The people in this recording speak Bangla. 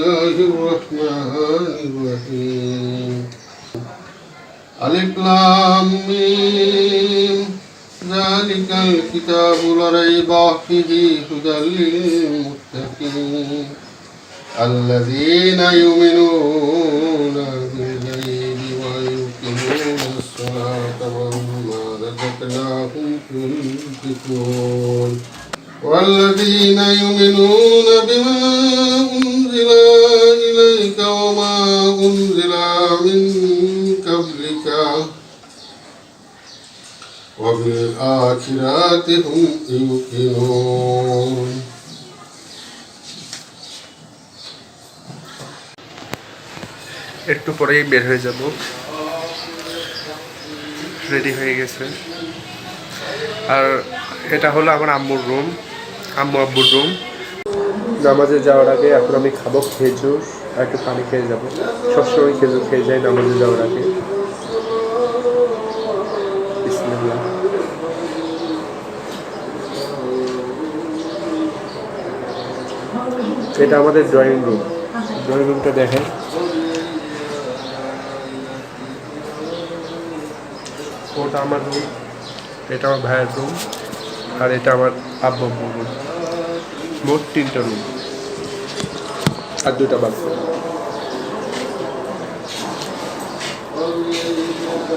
الله الرحمن الرحيم ألف لام ميم ذلك الكتاب لا ريب فيه هدى للمتقين الذين يؤمنون بالغيب ويقيمون الصلاة ومما رزقناهم ينفقون والذين يؤمنون بما أنزل إليك وما أنزل من قبلك وبالآخرة هم يوقنون একটু পরেই বের হয়ে যাব, রেডি হয়ে গেছে। আর এটা হলো আমার আম্মুর রুম, আম্মু আব্বুর রুম। নামাজে যাওয়ার আগে এখন আমি খাবো খেজুর আর একটু পানি খেয়ে যাবো। সবসময় খেজুর খেয়ে যাই নামাজে যাওয়ার আগে। বিসমিল্লাহ। এটা আমাদের ড্রয়িং রুম। ড্রয়িং রুমটা দেখেন, ওটা আমার রুম, এটা আমার ভাইয়ের রুম, আর এটা আমার আব্বু আব্বুর রুম। মোট 3টা রুম আর 2টা বাথরুম।